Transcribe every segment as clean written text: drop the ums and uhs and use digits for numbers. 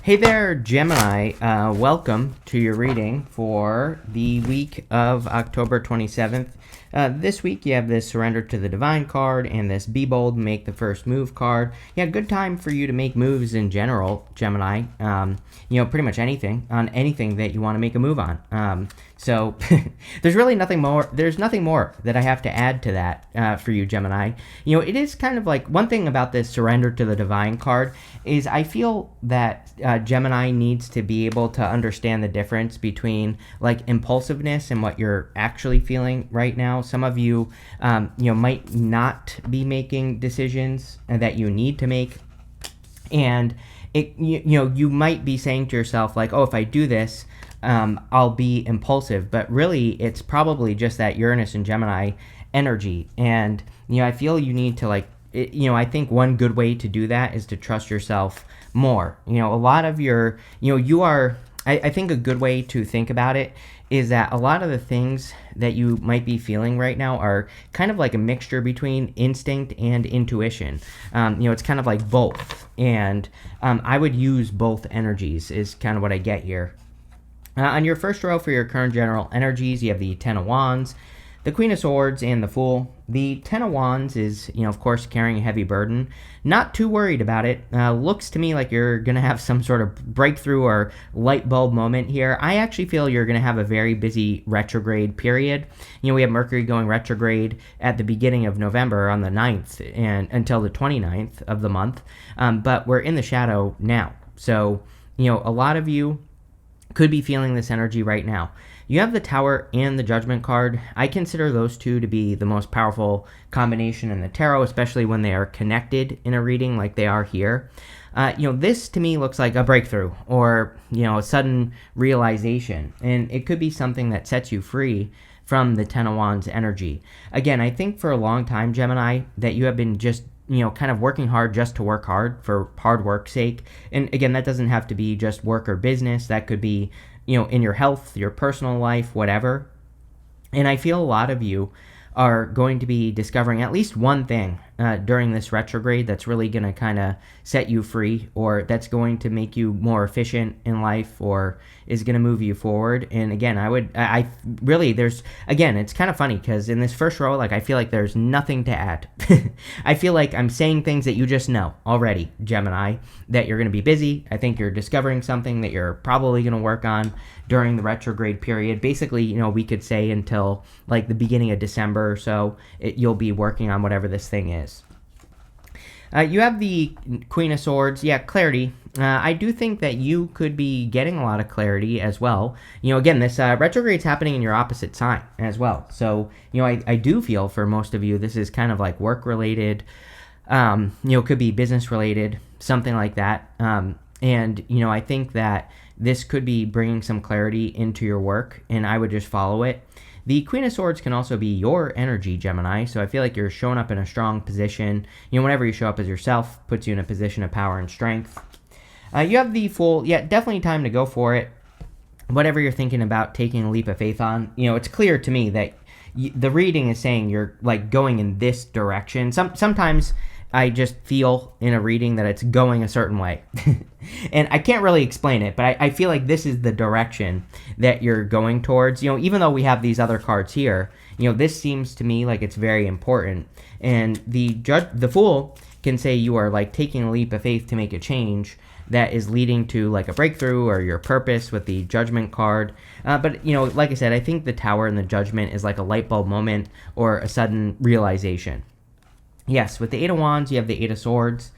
Hey there, Gemini. Welcome to your reading for the week of October 27th. This week you have this Surrender to the Divine card and this Be Bold, Make the First Move card. Yeah, good time for you to make moves in general, Gemini. Pretty much anything that you want to make a move on. So there's really nothing more. There's nothing more that I have to add to that for you, Gemini. It is kind of like one thing about this Surrender to the Divine card is I feel that Gemini needs to be able to understand the difference between like impulsiveness and what you're actually feeling right now. Some of you, might not be making decisions that you need to make, and you might be saying to yourself like, oh, if I do this, I'll be impulsive, but really it's probably just that Uranus and Gemini energy. And I feel you need to I think one good way to do that is to trust yourself more. A lot of your, I think a good way to think about it is that a lot of the things that you might be feeling right now are kind of like a mixture between instinct and intuition. It's kind of like both. And I would use both energies is kind of what I get here. On your first row for your current general energies, you have the Ten of Wands, the Queen of Swords, and the Fool. The Ten of Wands is, of course, carrying a heavy burden. Not too worried about it. Looks to me like you're going to have some sort of breakthrough or light bulb moment here. I actually feel you're going to have a very busy retrograde period. We have Mercury going retrograde at the beginning of November on the 9th and until the 29th of the month. But we're in the shadow now. So, a lot of you could be feeling this energy right now. You have the Tower and the Judgment card. I consider those two to be the most powerful combination in the tarot, especially when they are connected in a reading like they are here. This to me looks like a breakthrough or, a sudden realization. And it could be something that sets you free from the Ten of Wands energy. Again, I think for a long time, Gemini, that you have been just kind of working hard just to work hard for hard work's sake. And again, that doesn't have to be just work or business. That could be, in your health, your personal life, whatever. And I feel a lot of you are going to be discovering at least one thing during this retrograde that's really going to kind of set you free, or that's going to make you more efficient in life, or is going to move you forward. And again, it's kind of funny because in this first row, I feel like there's nothing to add. I feel like I'm saying things that you just know already, Gemini, that you're going to be busy. I think you're discovering something that you're probably going to work on during the retrograde period. Basically, we could say until the beginning of December or so, you'll be working on whatever this thing is. You have the Queen of Swords. Yeah, clarity. I do think that you could be getting a lot of clarity as well. Again, this retrograde's happening in your opposite sign as well. So, I do feel for most of you, this is kind of like work-related, could be business-related, something like that. And I think that this could be bringing some clarity into your work, and I would just follow it. The Queen of Swords can also be your energy, Gemini, so I feel like you're showing up in a strong position. Whenever you show up as yourself, puts you in a position of power and strength. You have the Fool. Yeah, definitely time to go for it. Whatever you're thinking about taking a leap of faith on, it's clear to me that the reading is saying you're going in this direction. Sometimes I just feel in a reading that it's going a certain way. And I can't really explain it, but I feel like this is the direction that you're going towards. Even though we have these other cards here, this seems to me like it's very important. And the Fool can say you are taking a leap of faith to make a change that is leading to a breakthrough or your purpose with the Judgment card. But, like I said, I think the Tower and the Judgment is like a light bulb moment or a sudden realization. Yes, with the Eight of Wands, you have the Eight of Swords.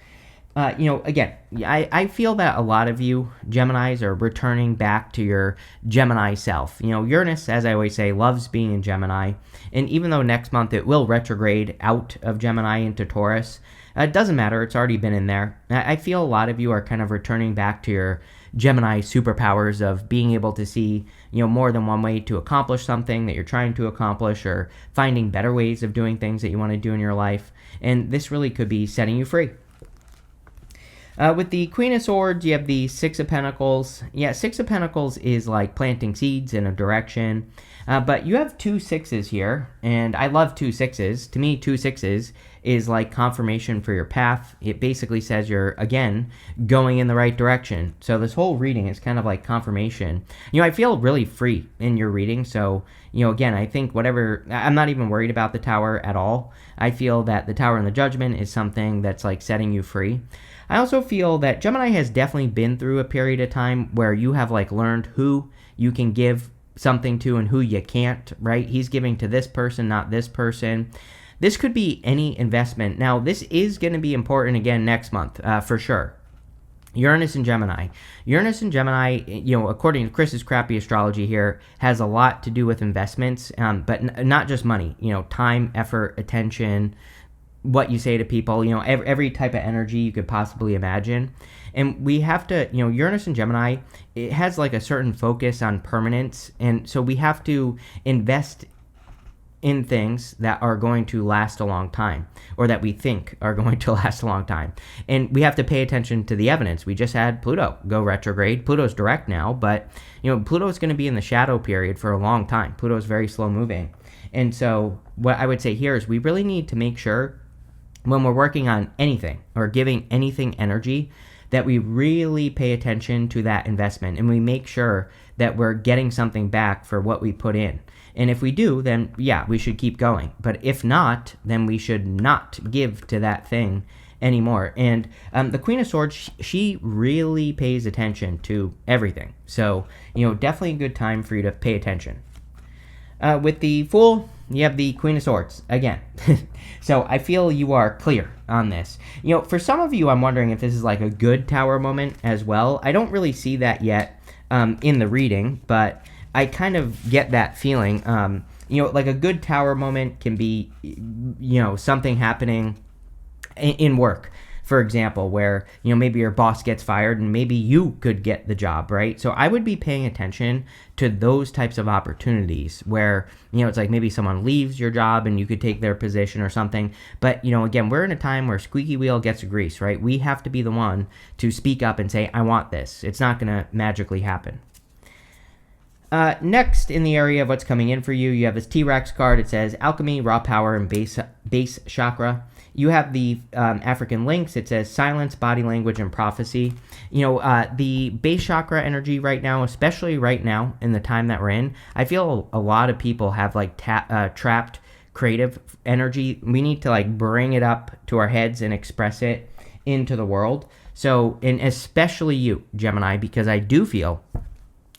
Again, I feel that a lot of you, Geminis, are returning back to your Gemini self. Uranus, as I always say, loves being in Gemini. And even though next month it will retrograde out of Gemini into Taurus, it doesn't matter. It's already been in there. I feel a lot of you are kind of returning back to your Gemini superpowers of being able to see, more than one way to accomplish something that you're trying to accomplish, or finding better ways of doing things that you want to do in your life. And this really could be setting you free. With the Queen of Swords, you have the Six of Pentacles. Yeah, Six of Pentacles is like planting seeds in a direction. But you have two sixes here, and I love two sixes. To me, two sixes is like confirmation for your path. It basically says you're, again, going in the right direction. So this whole reading is kind of like confirmation. I feel really free in your reading. So, again, I think I'm not even worried about the Tower at all. I feel that the Tower and the Judgment is something that's like setting you free. I also feel that Gemini has definitely been through a period of time where you have like learned who you can give something to and who you can't, right? He's giving to this person, not this person. This could be any investment. Now, this is going to be important again next month, for sure. Uranus and Gemini. Uranus and Gemini, according to Chris's crappy astrology here, has a lot to do with investments, but not just money. Time, effort, attention, what you say to people, every type of energy you could possibly imagine. And we have to, Uranus and Gemini, it has like a certain focus on permanence. And so we have to invest in things that are going to last a long time, or that we think are going to last a long time. And we have to pay attention to the evidence. We just had Pluto go retrograde. Pluto's direct now, but Pluto's going to be in the shadow period for a long time. Pluto's very slow moving. And so what I would say here is we really need to make sure when we're working on anything or giving anything energy that we really pay attention to that investment, and we make sure that we're getting something back for what we put in. And if we do, then yeah, we should keep going. But if not, then we should not give to that thing anymore. And the Queen of Swords, she really pays attention to everything. So, definitely a good time for you to pay attention. With the Fool, you have the Queen of Swords again. So I feel you are clear on this. For some of you, I'm wondering if this is like a good Tower moment as well. I don't really see that yet in the reading, but I kind of get that feeling. Like a good Tower moment can be, something happening in work, for example, where, maybe your boss gets fired and maybe you could get the job, right? So I would be paying attention to those types of opportunities where, it's like maybe someone leaves your job and you could take their position or something. But, again, we're in a time where squeaky wheel gets a grease, right? We have to be the one to speak up and say, I want this. It's not going to magically happen. Next, in the area of what's coming in for you, you have this T-Rex card. It says Alchemy, Raw Power, and Base Chakra. You have the African Lynx. It says Silence, Body Language, and Prophecy. The base chakra energy right now, especially right now in the time that we're in, I feel a lot of people have like trapped creative energy. We need to like bring it up to our heads and express it into the world. So, and especially you, Gemini, because I do feel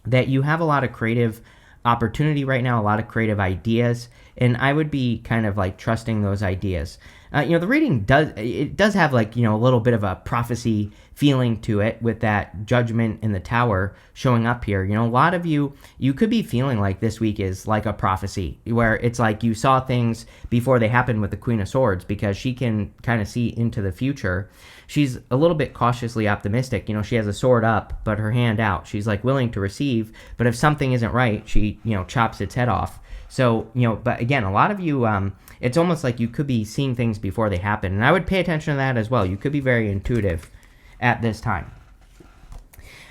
that you have a lot of creative opportunity right now, a lot of creative ideas, and I would be kind of like trusting those ideas. The reading does have like, a little bit of a prophecy feeling to it with that Judgment in the Tower showing up here. A lot of you could be feeling like this week is like a prophecy where it's like you saw things before they happened with the Queen of Swords, because she can kind of see into the future. She's a little bit cautiously optimistic. She has a sword up, but her hand out. She's like willing to receive, but if something isn't right, she, chops its head off. So, but again, a lot of you, it's almost like you could be seeing things before they happen. And I would pay attention to that as well. You could be very intuitive at this time.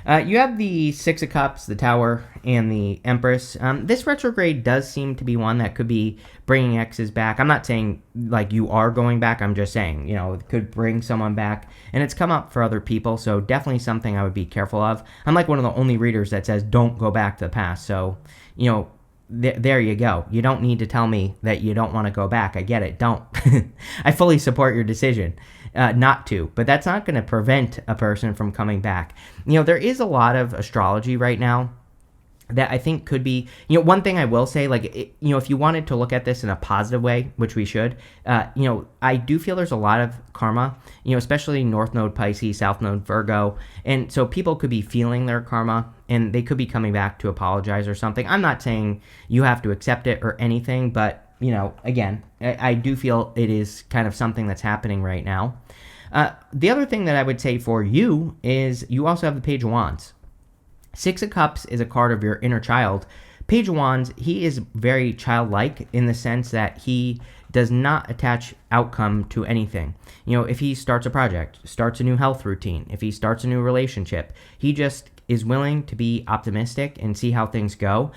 You have the Six of Cups, the Tower, and the Empress. This retrograde does seem to be one that could be bringing exes back. I'm not saying like you are going back. I'm just saying, it could bring someone back. And it's come up for other people, so definitely something I would be careful of. I'm like one of the only readers that says don't go back to the past. So, there you go. You don't need to tell me that you don't want to go back. I get it. Don't. I fully support your decision not to, but that's not going to prevent a person from coming back. There is a lot of astrology right now that I think could be, one thing I will say, like, if you wanted to look at this in a positive way, which we should, I do feel there's a lot of karma, especially North Node Pisces, South Node Virgo. And so people could be feeling their karma and they could be coming back to apologize or something. I'm not saying you have to accept it or anything, but, again, I do feel it is kind of something that's happening right now. The other thing that I would say for you is you also have the Page of Wands. Six of Cups is a card of your inner child. Page of Wands, he is very childlike in the sense that he does not attach outcome to anything. If he starts a project, starts a new health routine, if he starts a new relationship, he just is willing to be optimistic and see how things go.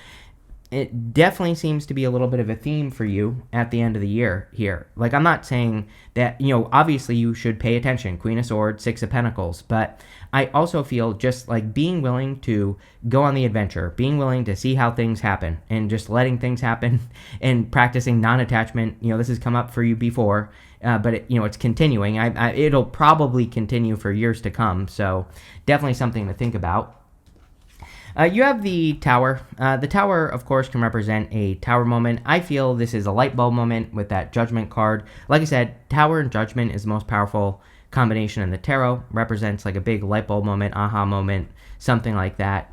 it definitely seems to be a little bit of a theme for you at the end of the year here. Like, I'm not saying that, obviously you should pay attention, Queen of Swords, Six of Pentacles, but I also feel just like being willing to go on the adventure, being willing to see how things happen, and just letting things happen and practicing non-attachment. This has come up for you before, but it's continuing. It'll probably continue for years to come, so definitely something to think about. You have the Tower. The Tower, of course, can represent a Tower moment. I feel this is a light bulb moment with that Judgment card. Like I said, Tower and Judgment is the most powerful combination in the tarot. Represents like a big light bulb moment, aha moment, something like that.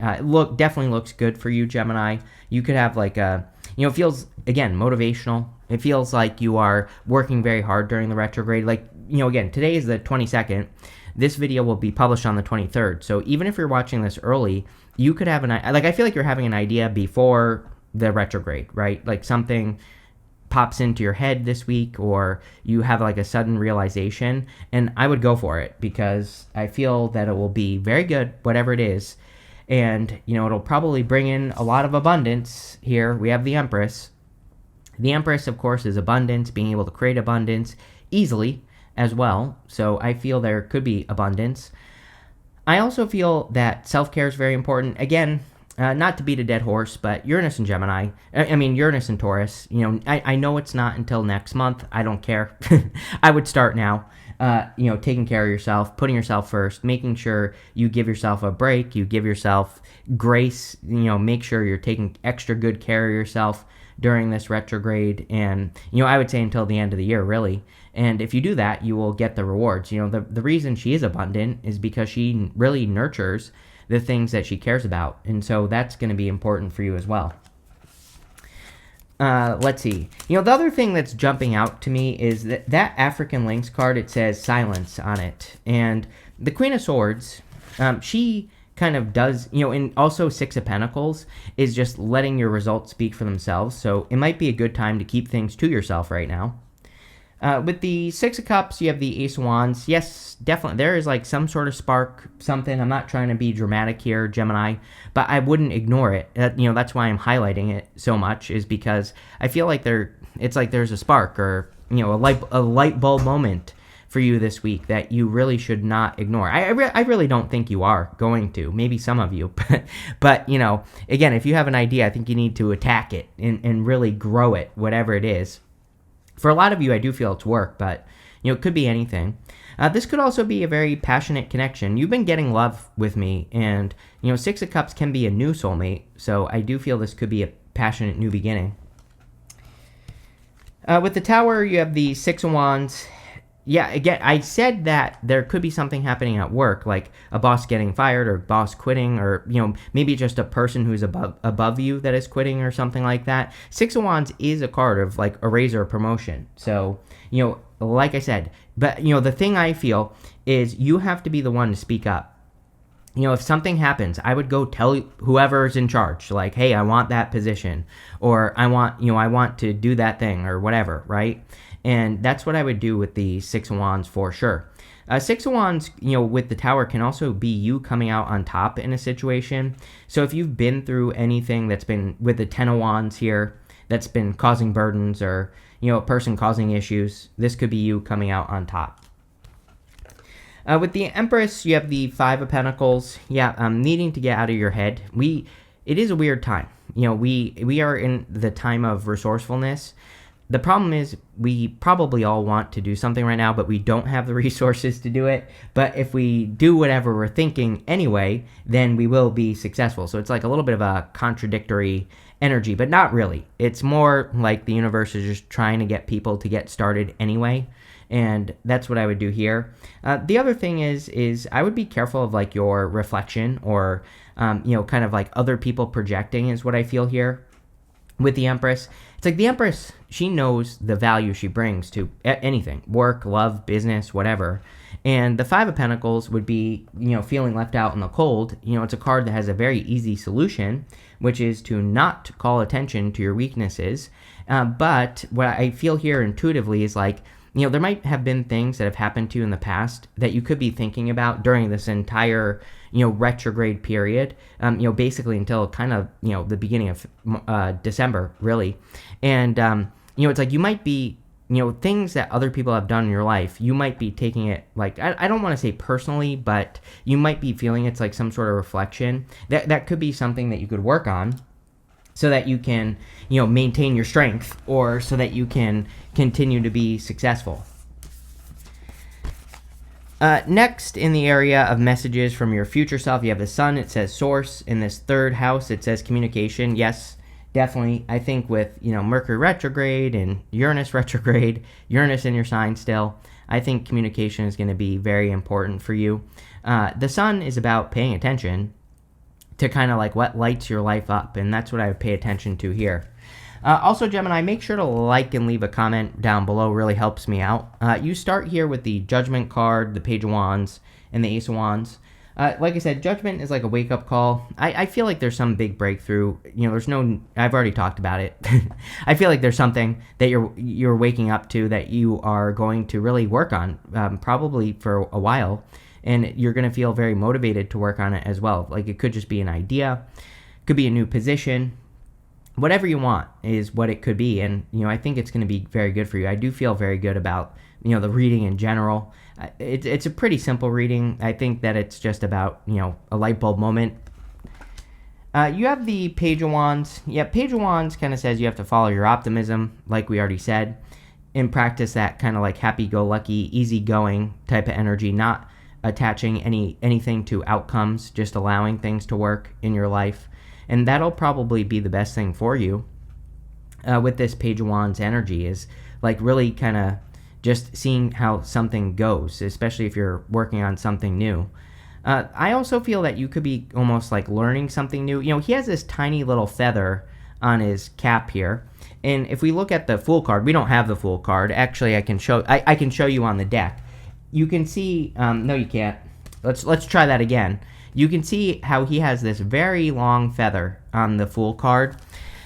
Definitely looks good for you, Gemini. You could have like it feels, again, motivational. It feels like you are working very hard during the retrograde. Like, again, today is the 22nd. This video will be published on the 23rd. So even if you're watching this early, you could have I feel like you're having an idea before the retrograde, right? Like something pops into your head this week, or you have like a sudden realization, and I would go for it because I feel that it will be very good, whatever it is. And, it'll probably bring in a lot of abundance here. We have the Empress. The Empress, of course, is abundance, being able to create abundance easily as well. So I feel there could be abundance. I also feel that self-care is very important. Again, not to beat a dead horse, but Uranus and Gemini, Uranus and Taurus, I know it's not until next month. I don't care. I would start now, taking care of yourself, putting yourself first, making sure you give yourself a break, you give yourself grace, make sure you're taking extra good care of yourself during this retrograde. And, I would say until the end of the year, really. And if you do that, you will get the rewards. The reason she is abundant is because she really nurtures the things that she cares about. And so that's going to be important for you as well. Let's see. The other thing that's jumping out to me is that African Lynx card, it says silence on it. And the Queen of Swords, she kind of does, and also Six of Pentacles is just letting your results speak for themselves. So it might be a good time to keep things to yourself right now. With the Six of Cups, you have the Ace of Wands. Yes, definitely. There is like some sort of spark, something. I'm not trying to be dramatic here, Gemini, but I wouldn't ignore it. That's why I'm highlighting it so much, is because I feel like it's like there's a spark, or, a light bulb moment for you this week that you really should not ignore. I really don't think you are going to. Maybe some of you, but again, if you have an idea, I think you need to attack it and really grow it, whatever it is. For a lot of you, I do feel it's work, but, it could be anything. This could also be a very passionate connection. You've been getting love with me, and, Six of Cups can be a new soulmate, so I do feel this could be a passionate new beginning. With the Tower, you have the Six of Wands. Yeah, again, I said that there could be something happening at work, like a boss getting fired or boss quitting, or, maybe just a person who's above you that is quitting or something like that. Six of Wands is a card of like a raise or a promotion. So, like I said, but, the thing I feel is you have to be the one to speak up. If something happens, I would go tell whoever's in charge, like, hey, I want that position, or I want to do that thing, or whatever, right? And that's what I would do with the Six of Wands for sure. Six of Wands, with the Tower can also be you coming out on top in a situation. So if you've been through anything that's been with the Ten of Wands here, that's been causing burdens, or, a person causing issues, this could be you coming out on top. With the Empress, you have the Five of Pentacles. Yeah, needing to get out of your head. It is a weird time. We are in the time of resourcefulness. The problem is we probably all want to do something right now, but we don't have the resources to do it. But if we do whatever we're thinking anyway, then we will be successful. So it's like a little bit of a contradictory energy, but not really. It's more like the universe is just trying to get people to get started anyway. And that's what I would do here. The other thing is I would be careful of like your reflection, or, kind of like other people projecting is what I feel here. With the Empress, it's like the Empress, she knows the value she brings to anything, work, love, business, whatever. And the Five of Pentacles would be, feeling left out in the cold. It's a card that has a very easy solution, which is to not call attention to your weaknesses. But what I feel here intuitively is like, there might have been things that have happened to you in the past that you could be thinking about during this entire, retrograde period, basically until kind of, the beginning of December, really. And, it's like you might be, things that other people have done in your life, you might be taking it like, I don't want to say personally, but you might be feeling it's like some sort of reflection. That could be something that you could work on so that you can, maintain your strength, or so that you can continue to be successful. Next, in the area of messages from your future self, you have the sun. It says source. In this third house, it says communication. Yes, definitely. I think with, Mercury retrograde and Uranus retrograde, Uranus in your sign still, I think communication is going to be very important for you. The sun is about paying attention to kind of like what lights your life up, and that's what I would pay attention to here. Also, Gemini, make sure to like and leave a comment down below. Really helps me out. You start here with the Judgment card, the Page of Wands, and the Ace of Wands. Like I said, Judgment is like a wake-up call. I feel like there's some big breakthrough. I've already talked about it. I feel like there's something that you're waking up to that you are going to really work on, probably for a while. And you're going to feel very motivated to work on it as well. Like, it could just be an idea, could be a new position, whatever you want is what it could be. And, I think it's going to be very good for you. I do feel very good about, the reading in general. It's a pretty simple reading. I think that it's just about, a light bulb moment. You have the Page of Wands. Yeah, Page of Wands kind of says you have to follow your optimism, like we already said, and practice that kind of like happy-go-lucky, easygoing type of energy, not attaching anything to outcomes, just allowing things to work in your life. And that'll probably be the best thing for you with this Page of Wands energy, is like really kind of just seeing how something goes, especially if you're working on something new. I also feel that you could be almost like learning something new. He has this tiny little feather on his cap here. And if we look at the Fool card, we don't have the Fool card. Actually, I can show you on the deck. You can see, no you can't. Let's try that again. You can see how he has this very long feather on the Fool card.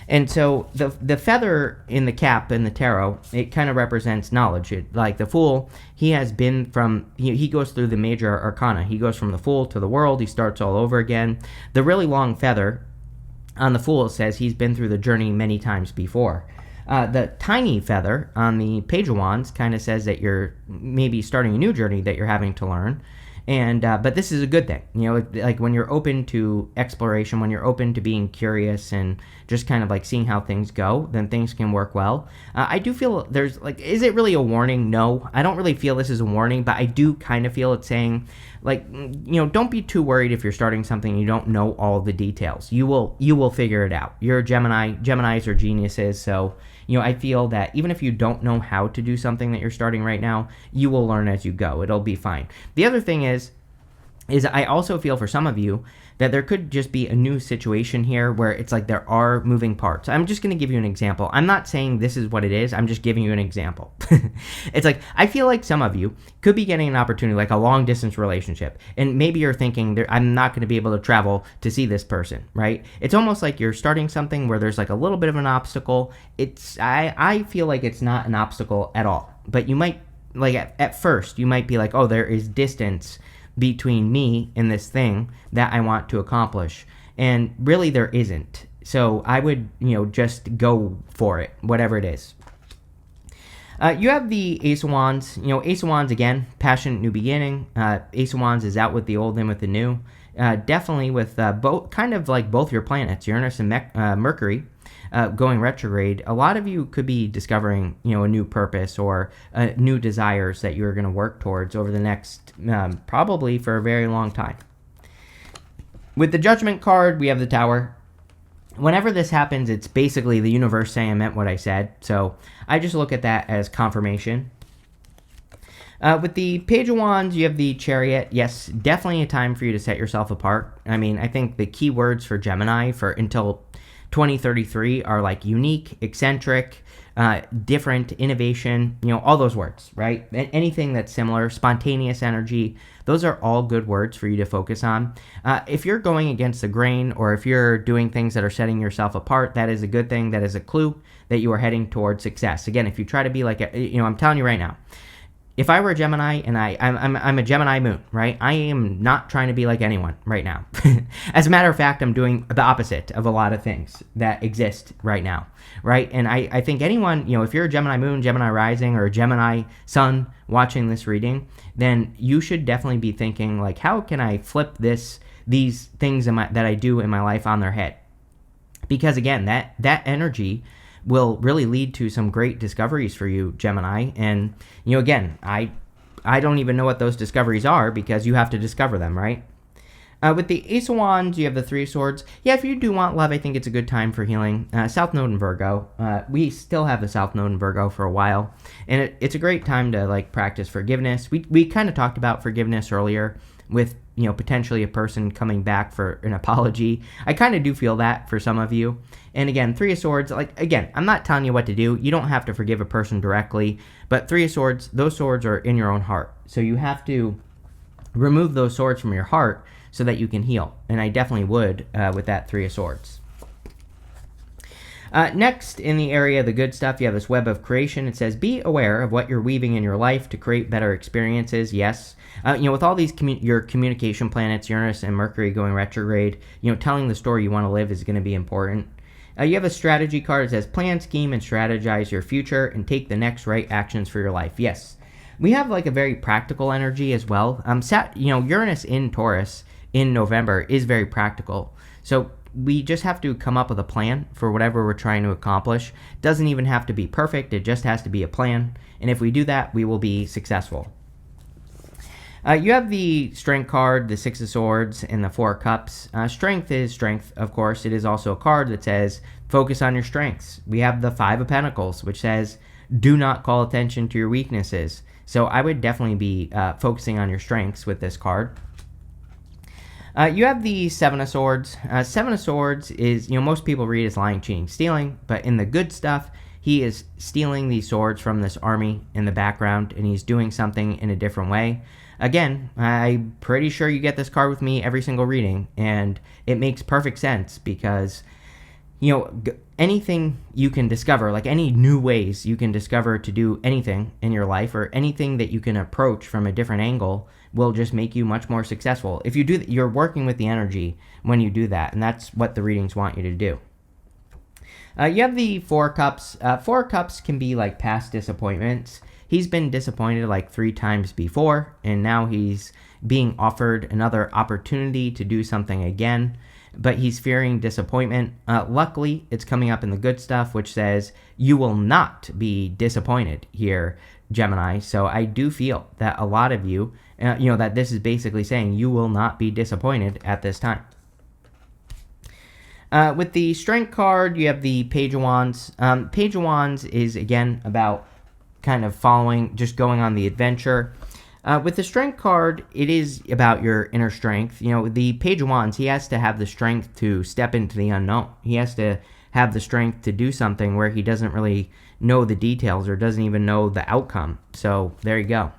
And so the feather in the cap in the tarot, it kind of represents knowledge. Like the Fool, he has been from, he goes through the major arcana. He goes from the Fool to the World. He starts all over again. The really long feather on the Fool says he's been through the journey many times before. The tiny feather on the Page of Wands kind of says that you're maybe starting a new journey that you're having to learn. And but this is a good thing, like when you're open to exploration, when you're open to being curious and just kind of like seeing how things go, then things can work well. I do feel there's like, is it really a warning? No, I don't really feel this is a warning, but I do kind of feel it's saying, like, don't be too worried if you're starting something and you don't know all the details. You will figure it out. You're a Gemini. Geminis are geniuses, so I feel that even if you don't know how to do something that you're starting right now, you will learn as you go. It'll be fine. The other thing is I also feel for some of you that there could just be a new situation here where it's like there are moving parts. I'm just going to give you an example. I'm not saying this is what it is. I'm just giving you an example. It's like, I feel like some of you could be getting an opportunity, like a long distance relationship. And maybe you're thinking, I'm not going to be able to travel to see this person, right? It's almost like you're starting something where there's like a little bit of an obstacle. I feel like it's not an obstacle at all. But you might, like at first, you might be like, oh, there is distance between me and this thing that I want to accomplish. And really there isn't. So I would, just go for it, whatever it is. You have the Ace of Wands. Ace of Wands, again, passionate new beginning. Ace of Wands is out with the old and with the new. Definitely with both, kind of like both your planets, Uranus and Mercury, going retrograde. A lot of you could be discovering, a new purpose or new desires that you're going to work towards over the next, probably for a very long time. With the Judgment card, we have the Tower. Whenever this happens, it's basically the universe saying I meant what I said. So I just look at that as confirmation. With the Page of Wands, you have the Chariot. Yes, definitely a time for you to set yourself apart. I mean, I think the key words for Gemini until 2033 are like unique, eccentric, different, innovation, all those words, right? Anything that's similar, spontaneous energy, those are all good words for you to focus on. If you're going against the grain, or if you're doing things that are setting yourself apart, that is a good thing. That is a clue that you are heading towards success. Again, if you try to be like, I'm telling you right now, if I were a Gemini, and I'm a Gemini moon, right? I am not trying to be like anyone right now. As a matter of fact, I'm doing the opposite of a lot of things that exist right now, right? And I think anyone, if you're a Gemini moon, Gemini rising, or a Gemini sun watching this reading, then you should definitely be thinking like, how can I flip these things that I do in my life on their head? Because again, that energy will really lead to some great discoveries for you, Gemini. And, again, I don't even know what those discoveries are, because you have to discover them, right? With the Ace of Wands, you have the Three of Swords. Yeah, if you do want love, I think it's a good time for healing. South Node in Virgo. We still have the South Node in Virgo for a while. And it's a great time to, practice forgiveness. We kind of talked about forgiveness earlier with, potentially a person coming back for an apology. I kind of do feel that for some of you. And again, Three of Swords, again, I'm not telling you what to do. You don't have to forgive a person directly. But Three of Swords, those swords are in your own heart. So you have to remove those swords from your heart so that you can heal. And I definitely would with that Three of Swords. Next, in the area of the good stuff, you have this web of creation. It says, be aware of what you're weaving in your life to create better experiences. Yes. With all these your communication planets, Uranus and Mercury going retrograde, telling the story you want to live is going to be important. You have a strategy card. It says, plan, scheme, and strategize your future and take the next right actions for your life. Yes. We have a very practical energy as well. Uranus in Taurus in November is very practical. So we just have to come up with a plan for whatever we're trying to accomplish. It doesn't even have to be perfect. It just has to be a plan. And if we do that, we will be successful. You have the Strength card, the Six of Swords, and the Four of Cups. Strength is strength, of course. It is also a card that says, focus on your strengths. We have the Five of Pentacles, which says, do not call attention to your weaknesses. So I would definitely be focusing on your strengths with this card. You have the Seven of Swords. Seven of Swords is, most people read as lying, cheating, stealing, but in the good stuff, he is stealing these swords from this army in the background, and he's doing something in a different way. Again, I'm pretty sure you get this card with me every single reading, and it makes perfect sense because, anything you can discover, any new ways you can discover to do anything in your life, or anything that you can approach from a different angle, will just make you much more successful. If you do, you're working with the energy when you do that, and that's what the readings want you to do. You have the Four of Cups. Four of Cups can be past disappointments. He's been disappointed 3 times before, and now he's being offered another opportunity to do something again, but he's fearing disappointment. Luckily, it's coming up in the good stuff, which says you will not be disappointed here, Gemini. So I do feel that a lot of you, that this is basically saying you will not be disappointed at this time. With the Strength card, you have the Page of Wands. Page of Wands is, again, about kind of just going on the adventure. With the Strength card, it is about your inner strength. The Page of Wands, he has to have the strength to step into the unknown. He has to have the strength to do something where he doesn't really know the details or doesn't even know the outcome. So there you go.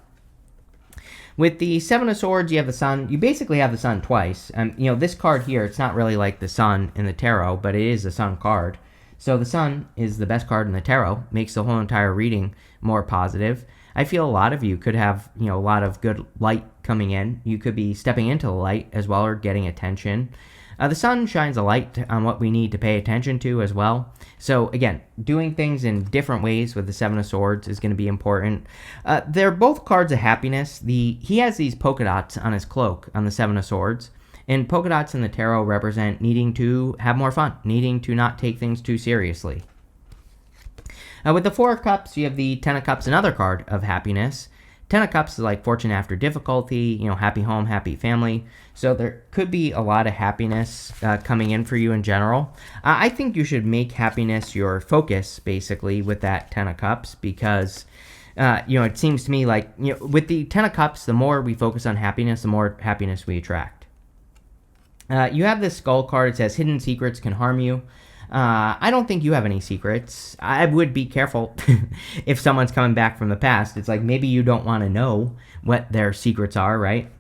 With the Seven of Swords, you have the Sun. You basically have the Sun twice. This card here, it's not really like the Sun in the tarot, but it is a Sun card. So the Sun is the best card in the tarot, makes the whole entire reading more positive. I feel a lot of you could have, a lot of good light coming in. You could be stepping into the light as well, or getting attention. The Sun shines a light on what we need to pay attention to as well. So again, doing things in different ways with the Seven of Swords is going to be important. They're both cards of happiness. He has these polka dots on his cloak on the Seven of Swords. And polka dots in the tarot represent needing to have more fun, needing to not take things too seriously. With the Four of Cups, you have the Ten of Cups, another card of happiness. Ten of Cups is like fortune after difficulty, happy home, happy family. So there could be a lot of happiness coming in for you in general. I think you should make happiness your focus, basically, with that Ten of Cups, because, it seems to me with the Ten of Cups, the more we focus on happiness, the more happiness we attract. You have this Skull card. It says hidden secrets can harm you. I don't think you have any secrets. I would be careful if someone's coming back from the past. It's like maybe you don't want to know what their secrets are, right?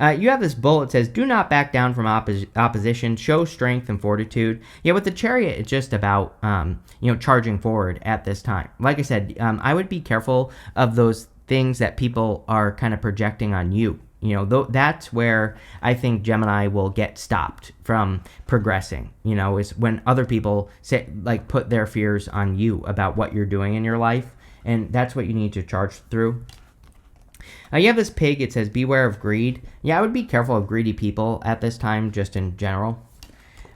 You have this bull. It says, do not back down from opposition. Show strength and fortitude. Yeah, with the chariot, it's just about, charging forward at this time. Like I said, I would be careful of those things that people are kind of projecting on you. That's where I think Gemini will get stopped from progressing, is when other people say, put their fears on you about what you're doing in your life. And that's what you need to charge through. You have this pig. It says, beware of greed. Yeah, I would be careful of greedy people at this time, just in general.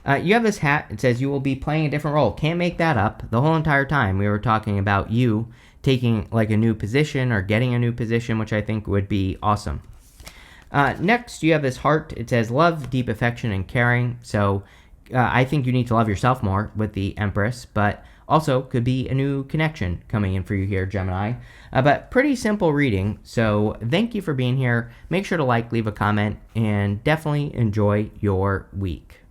You have this hat. It says, you will be playing a different role. Can't make that up. The whole entire time we were talking about you taking a new position or getting a new position, which I think would be awesome. Next, you have this heart. It says, love, deep affection, and caring. So I think you need to love yourself more with the Empress, but also could be a new connection coming in for you here, Gemini. But pretty simple reading. So thank you for being here. Make sure to leave a comment, and definitely enjoy your week.